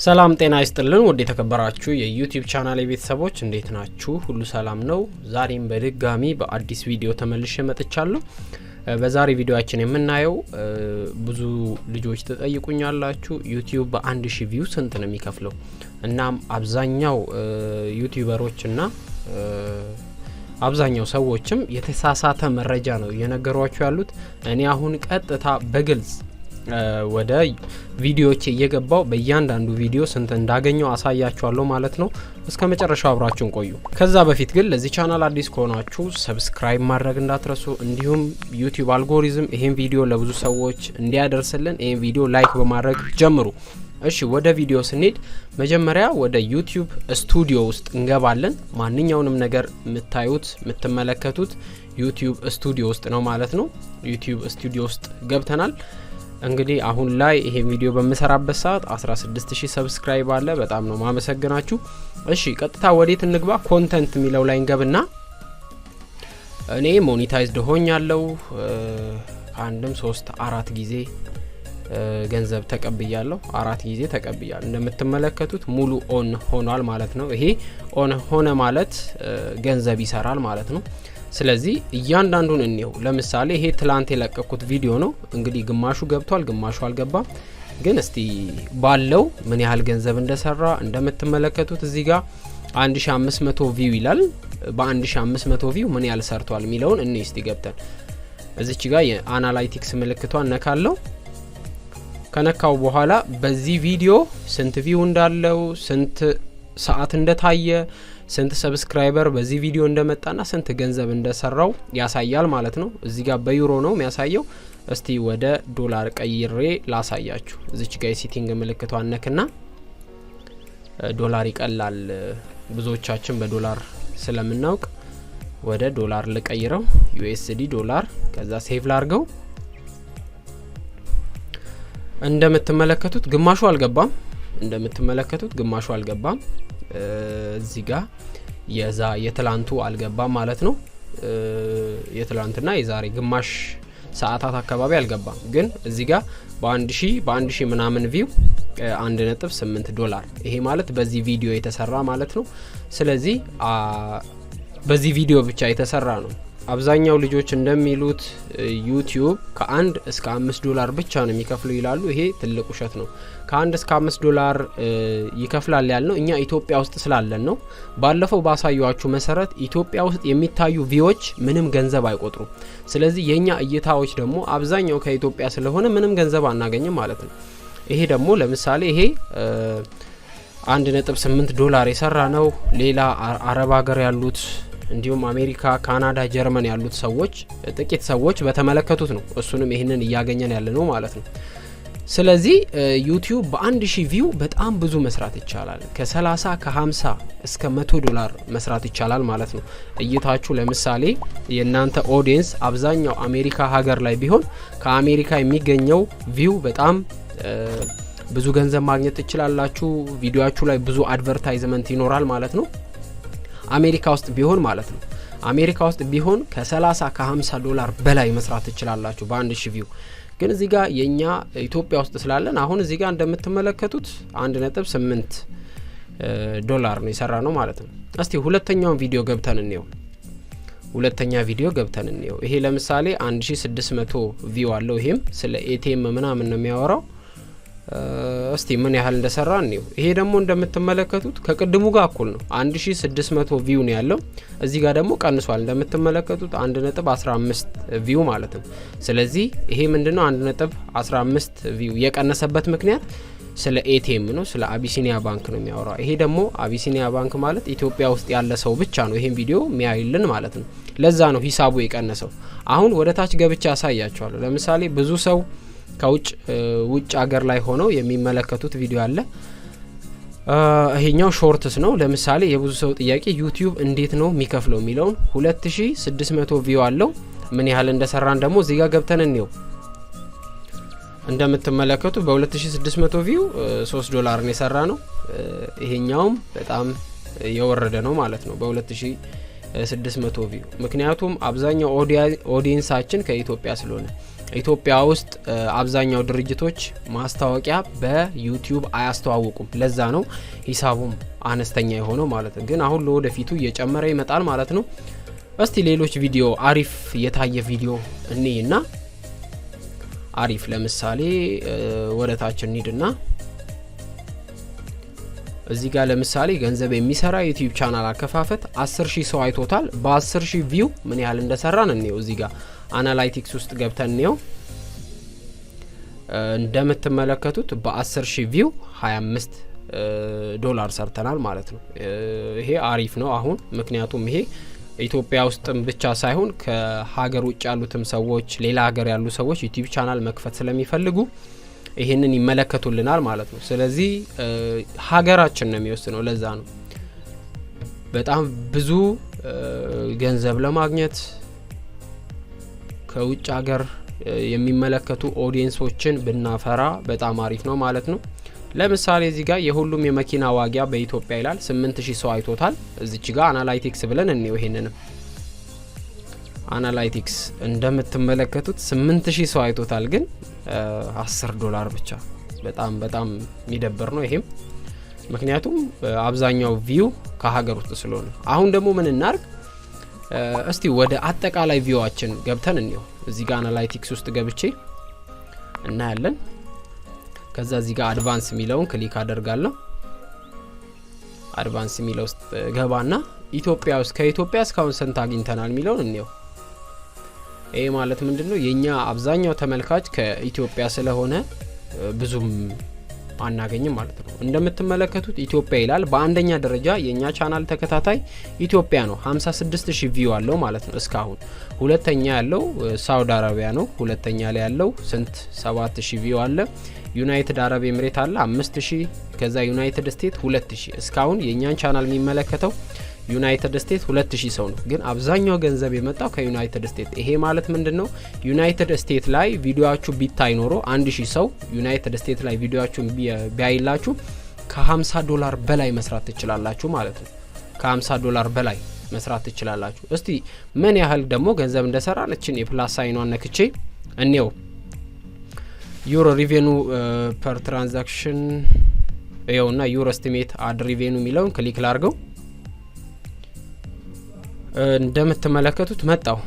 ሰላም ጤና ይስጥልን ወደ ተከበራችሁ የዩቲዩብ ቻናል ቤተሰቦች እንዴት ናችሁ? ሁሉ ሰላም ነው? ዛሬም በድጋሚ በአዲስ ቪዲዮ ተመልሼ መጥቻለሁ። በዛሬ ቪዲዮአችን የምናየው ብዙ ልጆች ተጠይቁኛላችሁ ዩቲዩብ በ1000 ቪው ስንት ነው የሚከፍለው? እናም አብዛኛው ዩቲዩበሮችና አብዛኛው ሰዎችም የተሳሳተ መረጃ ነው እየነገሯችሁ ያሉት። እኔ አሁን ቀጥታ በግልጽ ወደ ቪዲዮዎች እየገባው በእያንዳንዱ ቪዲዮ ስንት እንዳገኘው አሳያችኋለሁ ማለት ነው። እስከ መጨረሻው አብራችሁን ቆዩ። ከዛ በፊት ግን ለዚህ ቻናል አዲስ ከሆናችሁ ሰብስክራይብ ማድረግ እንዳትረሱ፣ እንዲሁም ዩቲዩብ አልጎሪዝም ይሄን ቪዲዮ ለብዙ ሰዎች እንዲያደርስልን ይሄን ቪዲዮ ላይክ በማድረግ ጀምሩ። እሺ ወደ ቪዲዮ ስንሄድ መጀመሪያ ወደ ዩቲዩብ ስቱዲዮ ውስጥ እንገባለን። ማንኛውንም ነገር የምታዩት የምትመለከቱት ዩቲዩብ ስቱዲዮ ውስጥ ነው ማለት ነው። ዩቲዩብ ስቱዲዮ ውስጥ ገብተናል። እንግዲህ አሁን ላይ ይሄ ቪዲዮ በመሰራበት ሰዓት 16000 ሰብስክራይብ አለ። በጣም ነው ማመሰግናችሁ። እሺ ቀጥታ ወዴት እንግባ? ኮንተንት ሚለው ላይ እንገብና እኔ ሞኔታይዝድ ሆኛለሁ። አንድም 3-4 ጊዜ ገንዘብ ተቀብያለሁ። 4 ጊዜ ተቀብያለሁ። እንደምትመለከቱት ሙሉ ኦን ሆኗል ማለት ነው። ይሄ ኦን ሆነ ማለት ገንዘብ ይሰራል ማለት ነው። ስለዚህ እያንዳንዱን እንየው። ለምሳሌ ይሄ ትላንት የለቀኩት ቪዲዮ ነው። እንግዲህ ግማሹ ገብቷል፣ ግማሹ አልገባም። ግን እስቲ ባለው ምን ያህል ገንዘብ እንደሰራ እንደምትመለከቱት እዚህ ጋር 1500 ቪው ይላል። በ1500 ቪው ምን ያህል ሰርቷል የሚለውን እንይ እስቲ ገብተን። እዚች ጋር የአናላይቲክስ ምልክቷን ነካለው። ከነካው በኋላ በዚህ ቪዲዮ ስንት ቪው እንዳለው፣ ስንት ሰዓት እንደታየ፣ ስንት ሰብስክራይበር በዚህ ቪዲዮ እንደመጣና ስንት ገንዘብ እንደሰራው ያሳያል ማለት ነው። እዚህ ጋር በዩሮ ነው የሚያሳየው። እስቲ ወደ ዶላር ቀይሬ ላሳያችሁ። እዚች ጋር የሴቲንግ ምልክቷን ነክና ዶላር ይቀላል፣ ብዙዎቻችን በዶላር ስለምናውቅ ወደ ዶላር ልቀይረው። ዩኤስዲ ዶላር፣ ከዛ ሴቭ ላርገው። እንደምትመለከቱት ግማሹ አልገባም። ግማሹ አልገባም። እዚህ ጋር የትላንቱ አልገባም ማለት ነው። የትላንትና የዛሬ ግማሽ ሰዓታት አካባቢ አልገባም። ግን እዚህ ጋር በ1000 ምናምን ቪው 1.8 ዶላር፣ ይሄ ማለት በዚህ ቪዲዮ የተሰራ ማለት ነው። ስለዚህ በዚህ ቪዲዮ ብቻ የተሰራ ነው። አብዛኛው ልጆች እንደሚሉት ዩቲዩብ ከ1 እስከ 5 ዶላር ብቻ ነው የሚከፍሉ ይላሉ። ይሄ ትልቅ ውሸት ነው። ከ1 እስከ 5 ዶላር ይከፍላል ያልነው እኛ ኢትዮጵያ ውስጥ ስላለን ነው። ባለፈው ባሳዩአችሁ መሰረት ኢትዮጵያ ውስጥ የሚታዩ ቪዎች ምንም ገንዘብ አይቆጥሩም። ስለዚህ የኛ እይታዎች ደግሞ አብዛኛው ከኢትዮጵያ ስለሆነ ምንም ገንዘብ አናገኝም ማለት ነው። ይሄ ደግሞ ለምሳሌ ይሄ 1.8 ዶላር የሰራ ነው። ሌላ አረብ ሀገር ያሉት እንዲሁም አሜሪካ፣ ካናዳ፣ ጀርመን ያሉት ሰዎች ጥቂት ሰዎች በተመለከቱት ነው። እሱንም ይሄንን እያገኘን ያለ ነው ማለት ነው። ስለዚህ ዩቲዩብ በ1000 ቪው በጣም ብዙ መስራት ይቻላል። ከ30 ከ50 እስከ 100 ዶላር መስራት ይቻላል ማለት ነው። እይታችሁ ለምሳሌ የእናንተ ኦዲየንስ አብዛኛው አሜሪካ ሀገር ላይ ቢሆን ከአሜሪካ የሚገኘው ቪው በጣም ብዙ ገንዘብ ማግኘት ትችላላችሁ። ቪዲዮአችሁ ላይ ብዙ አድቨርታይዝመንት ይኖራል ማለት ነው። አሜሪካ ውስጥ ቢሆን ማለት ነው። አሜሪካ ውስጥ ቢሆን ከ30 ከ50 ዶላር በላይ መስራት ትችላላችሁ በ1000 ቪው። ግን እዚህ ጋር የኛ ኢትዮጵያ ውስጥ ስላለን አሁን እዚህ ጋር እንደምትመለከቱት 1.8 ዶላር ነው የሰራ ነው ማለት ነው። እስቲ ሁለተኛውን ቪዲዮ ገብተን እንየው። ይሄ ለምሳሌ 1600 ቪው አለው። ይሄም ስለ ኤቲኤም ምናምን ነው የሚያወራው። እስቲ ምን ያህል እንደሰራ ነው። ይሄ ደግሞ እንደምትመለከቱት ከቅድሙ ጋር እኩል ነው። 1600 ቪው ነው ያለው። እዚህ ጋር ደግሞ ቀንሷል። እንደምትመለከቱት 1.15 ቪው ማለት ነው። ስለዚህ ይሄ ምንድነው 1.15 ቪው የቀነሰበት ምክንያት ስለ ኤቲኤም ነው፣ ስለ አቢሲኒያ ባንክ ነው የሚያወራው። ይሄ ደግሞ አቢሲኒያ ባንክ ማለት ኢትዮጵያ ውስጥ ያለ ሰው ብቻ ነው ይሄን ቪዲዮ የሚያይልን ማለት ነው። ለዛ ነው ሂሳቡ የቀነሰው። አሁን ወደ ታች ገብቻ ያሳያችኋለሁ። ለምሳሌ ብዙ ሰው ውጭ ሀገር ላይ ሆነው የሚመለከቱት ቪዲዮ አለ። ይሄኛው ሾርትስ ነው። ለምሳሌ የብዙ ሰው ጥያቄ ዩቲዩብ እንዴት ነው የሚከፍለው የሚለውን 2600 ቪው አለው። ምን ያህል እንደሰራን ደግሞ እዚህ ጋር ገብተን እንየው። እንደምትመለከቱ በ2600 ቪው 3 ዶላር ነው የሰራ ነው። ይሄኛውም በጣም የወረደ ነው ማለት ነው። በ2000 600 ቪው። ምክንያቱም አብዛኛው ኦዲየንሳችን ከኢትዮጵያ ስለሆነ ኢትዮጵያ ውስጥ አብዛኛው ድርጅቶች ማስታወቂያ በዩቲዩብ አያስተዋውቁም። ለዛ ነው ሂሳቡም አነስተኛ የሆነው ማለት ነው። ግን አሁን ለወደፊቱ እየጨመረ ይመጣል ማለት ነው። እስቲ ሌሎች ቪዲዮ አሪፍ የታየ ቪዲዮ እንይና አሪፍ ለምሳሌ ወደታች እንሂድና እዚህ ጋር ለምሳሌ ገንዘብ የሚሰራ ዩቲዩብ ቻናል አከፋፈት 10000 ሰው አይቶታል። በ10000 ቪው ምን ያህል እንደሰራን እንየው። እዚህ ጋር አናላይቲክስ ውስጥ ገብተን እንየው። እንደምትመለከቱት በ10000 ቪው $25 ሰርተናል ማለት ነው። ይሄ አሪፍ ነው አሁን ምክንያቱም ይሄ ኢትዮጵያ ውስጥም ብቻ ሳይሆን ከሀገር ውጭ ያሉትም ሰዎች ሌላ ሀገር ያሉ ሰዎች ዩቲዩብ ቻናል መክፈት ስለሚፈልጉ ይሄንን ይመለከቱልናል ማለት ነው። ስለዚህ ሀገራችን ነው የሚወስነው። ለዛ ነው በጣም ብዙ ገንዘብ ለማግኘት ከውጭ ሀገር የሚመለከቱ ኦዲየንሶችን ብናፈራ በጣም አሪፍ ነው ማለት ነው። ለምሳሌ እዚህ ጋር የሁሉም የመኪና ዋጋ በኢትዮጵያ ይላል 8000 ሰው አይቶታል። እዚች ጋር አናላይቲክስ ብለን እንየው። ይሄንንም አናላይቲክስ እንደምትመለከቱት 8000 ሰው አይቶታል፣ ግን $10 ብቻ። በጣም የሚደብር ነው ይሄም ምክንያቱም አብዛኛው ቪው ከሀገር ውስጥ ስለሆነ። አሁን ደግሞ ምን እናርግ እስቲ ወደ አጠቃላይ ቪዋችን ገብተን እንየው። እዚህ ጋር አናላይቲክስ ውስጥ ገብቼ እናያለን። ከዛ እዚህ ጋር አድቫንስ ሚለውን ክሊክ አደርጋለሁ። አድቫንስ ሚለው ውስጥ ገባና ኢትዮጵያ ውስጥ ከኢትዮጵያ እስካሁን ስንት አግኝተናል ሚለውን እንየው። ይሄ ማለት ምንድነው የኛ አብዛኛው ተመልካች ከኢትዮጵያ ስለሆነ ብዙም አናገኝም ማለት ነው። እንደምትመለከቱት ኢትዮጵያ ይላል። በአንደኛ ደረጃ የኛ ቻናል ተከታታይ ኢትዮጵያ ነው 56000 ቪው አለው ማለት ነው እስካሁን። ሁለተኛ ያለው ሳውዲ አረቢያ ነው። ሁለተኛ ላይ ያለው ስንት 7000 ቪው አለ። ዩናይትድ አረብ ኤምሬት አለ 5000። ከዛ ዩናይትድ ስቴትስ 2000። እስካሁን የኛን ቻናል የሚመለከተው ዩናይትድ ስቴትስ 2000 ሰው ነው። ግን አብዛኛው ገንዘብ የመጣው ከዩናይትድ ስቴትስ። ይሄ ማለት ምንድነው ዩናይትድ ስቴትስ ላይ ቪዲዮአችሁ ቢታይ ኖሮ 1000 ሰው ዩናይትድ ስቴትስ ላይ ቪዲዮአችሁን ቢያይላችሁ $50 በላይ መስራት ትችላላችሁ ማለት ነው። $50 በላይ መስራት ትችላላችሁ። እስቲ ምን ያህል ደግሞ ገንዘብ እንደሰራን እቺን የፕላስ ሳይኗን ነክቼ እንየው። ዩሮ ሪቬኑ ፐር ትራንዛክሽን ይኸውና ዩሮ ኤስቲሜት አድ ሪቬኑ የሚለውን ክሊክ ላርገው። እንደምትመለከቱት መጣው።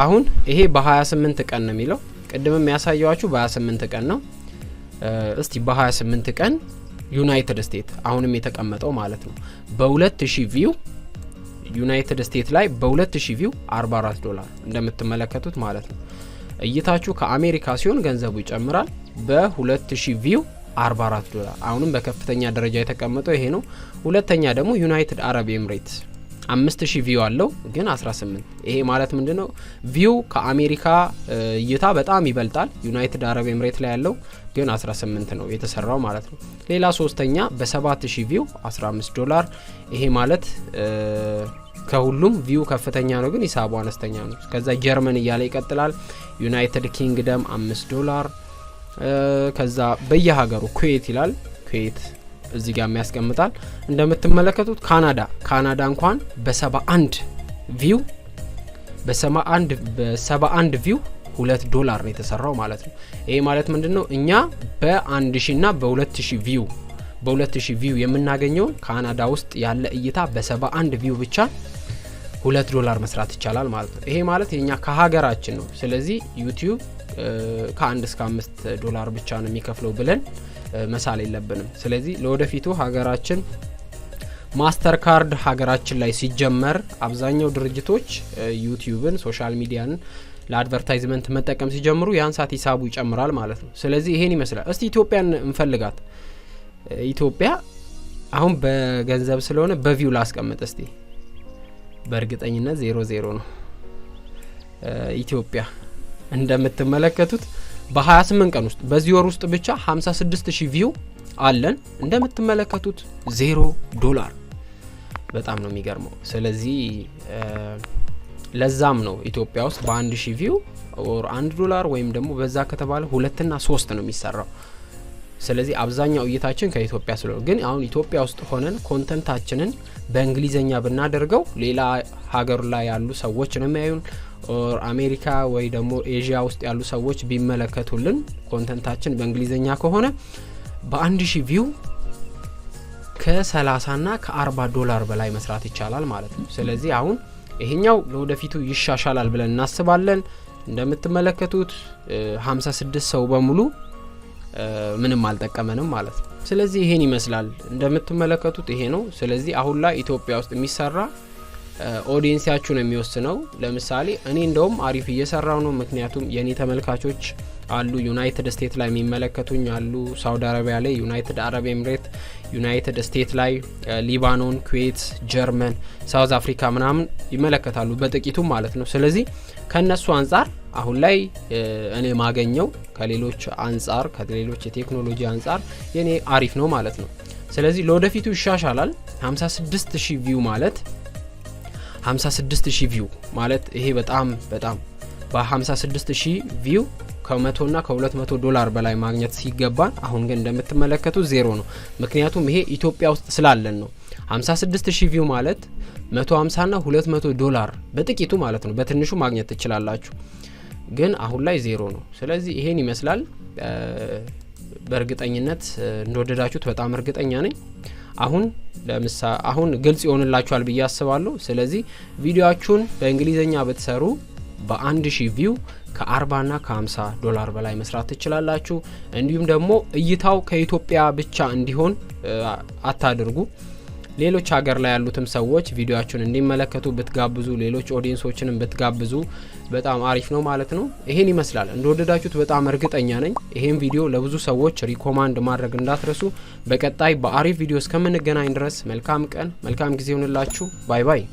አሁን ይሄ በ28 ቀን ነው የሚለው። ቅድምም ያሳየዋችሁ በ28 ቀን ነው። እስቲ በ28 ቀን ዩናይትድ ስቴትስ አሁንም የተቀመጠው ማለት ነው በ2000 ቪው ዩናይትድ ስቴትስ ላይ በ2000 ቪው $44 እንደምትመለከቱት ማለት ነው። እይታችሁ ከአሜሪካ ሲሆን ገንዘቡ ይጨምራል። በ2000 ቪው $44 አሁንም በከፍተኛ ደረጃ የተቀመጠው ይሄ ነው። ሁለተኛ ደግሞ ዩናይትድ አረብ ኤምሬትስ 5000 ቪው አለው ግን 18። ይሄ ማለት ምንድነው ቪው ከአሜሪካ እይታ በጣም ይበልጣል። ዩናይትድ አረብ ኤምሬት ላይ ያለው ግን 18 ነው የተሰራው ማለት ነው። ሌላ ሶስተኛ በ7000 ቪው $15። ይሄ ማለት ከሁሉም ቪው ከፍተኛ ነው ግን ሂሳቡ አነስተኛ ነው። ከዛ ጀርመን እያለ ይቀጥላል። ዩናይትድ ኪንግደም $5። ከዛ በየሀገሩ ኩዌት ይላል። ኩዌት እዚህ ጋር የሚያስቀምጣል። እንደምትመለከቱት ካናዳ እንኳን በ71 ቪው በ71 ቪው $2 ነው የተሰራው ማለት ነው። ይሄ ማለት ምንድነው እኛ በ1000 እና በ2000 ቪው የምናገኘው ካናዳ ውስጥ ያለ እይታ በ71 ቪው ብቻ $2 መስራት ይቻላል ማለት ነው። ይሄ ማለት የኛ ከሀገራችን ነው። ስለዚህ ዩቲዩብ ከ1 እስከ $5 ብቻ ነው የሚከፍለው ብለን መሳል የለብንም። ስለዚህ ለወደፊቱ ሀገራችን ማስተር ካርድ ሀገራችን ላይ ሲጀመር አብዛኛው ድርጅቶች ዩቲዩብን ሶሻል ሚዲያን ለአድቨርታይዝመንት መጠቀም ሲጀምሩ ያን ሰዓት ሂሳቡ ይጨምራል ማለት ነው። ስለዚህ ይሄን ይመስላል። እስቲ ኢትዮጵያን እንፈልጋት። ኢትዮጵያ አሁን በገንዘብ ስለሆነ በቪው ላስቀምጥ እስቲ። በእርግጠኝነት 00 ነው። ኢትዮጵያ እንደምትመለከቱት በ28 ቀን ውስጥ በዚህ ወር ውስጥ ብቻ 56000 ቪው አለን። እንደምትመለከቱት $0 በጣም ነው የሚገርመው። ስለዚህ ለዛም ነው ኢትዮጵያ ውስጥ በ1000 ቪው ኦር $1 ወይም ደግሞ በዛ ከተባለ 2 እና 3 ነው የሚሰራው። ስለዚህ አብዛኛው እይታችን ከኢትዮጵያ ስለሆነ ግን አሁን ኢትዮጵያ ውስጥ ሆነን ኮንተንታችንን በእንግሊዘኛ ብናደርገው ሌላ ሀገር ላይ ያሉ ሰዎች ነው የሚያዩን ኦር አሜሪካ ወይ ደግሞ ኤዥያ ውስጥ ያሉ ሰዎች ቢመለከቱልን ኮንተንታችን በእንግሊዘኛ ከሆነ በ1000 ቪው ከ30 እና ከ$40 በላይ መስራት ይቻላል ማለት ነው። ስለዚህ አሁን ይሄኛው ለወደፊቱ ይሻሻላል ብለን እናስባለን። እንደምትመለከቱት 56 ሰው በሙሉ ምንም አልጠቀመንም ማለት ነው። ስለዚህ ይሄን ይመስላል እንደምትመለከቱት ይሄ ነው። ስለዚህ አሁን ላይ ኢትዮጵያ ውስጥ የሚሰራ ኦዲየንሳችሁ ነው የሚወስነው። ለምሳሌ እኔ እንደውም አሪፍ እየሰራው ነው ምክንያቱም የኔ ተመልካቾች አሉ ዩናይትድ ስቴትስ ላይ የሚመለከቱኝ አሉ፣ ሳውዲ አረቢያ ላይ፣ ዩናይትድ አረብ ኤምሬት፣ ዩናይትድ ስቴትስ ላይ፣ ሊባኖን፣ ኩዌት፣ ጀርመን፣ ሳውዝ አፍሪካ ምናምን ይመለከታሉ በጥቂቱ ማለት ነው። ስለዚህ ከነሱ አንፃር አሁን ላይ እኔ ማገኘው ከሌሎች አንፃር ከሌሎች የቴክኖሎጂ አንፃር የኔ አሪፍ ነው ማለት ነው። ስለዚህ ለወደፊቱ ይሻሻላል። 56000 ቪው ማለት 56000 ቪው ማለት ይሄ በጣም በ56000 ቪው ከ100 እና ከ$200 በላይ ማግኘት ሲገባን አሁን ግን እንደምትመለከቱት ዜሮ ነው። ምክንያቱም ይሄ ኢትዮጵያ ውስጥ ስላለን ነው። 56000 ቪው ማለት 150 እና $200 በጥቂቱ ማለት ነው። በትንሹ ማግኘት ትችላላችሁ ግን አሁን ላይ ዜሮ ነው። ስለዚህ ይሄን ይመስላል። በእርግጠኝነት እንደወደዳችሁት በጣም እርግጠኛ ነኝ። አሁን ግልጽ ይሆንላችኋል ብዬ አስባለሁ። ስለዚህ ቪዲዮአችሁን በእንግሊዘኛ ብትሰሩ በ1000 ቪው ከ40 እና ከ$50 በላይ መስራት ትችላላችሁ። እንዲሁም ደግሞ እይታው ከኢትዮጵያ ብቻ እንዲሆን አታድርጉ። ሌሎች ሀገር ላይ ያሉትም ሰዎች ቪዲዮአችሁን እንዲመለከቱ ብትጋብዙ፣ ሌሎች ኦዲየንሶችንም ብትጋብዙ በጣም አሪፍ ነው ማለት ነው። ይሄን ይመስላል። እንደወደዳችሁት በጣም እርግጠኛ ነኝ። ይሄን ቪዲዮ ለብዙ ሰዎች ሪኮማንድ ማድረግ እንዳትረሱ። በቀጣይ በአሪፍ ቪዲዮ እስከምንገናኝ ድረስ መልካም ቀን፣ መልካም ጊዜ ይሁንላችሁ። ባይ ባይ።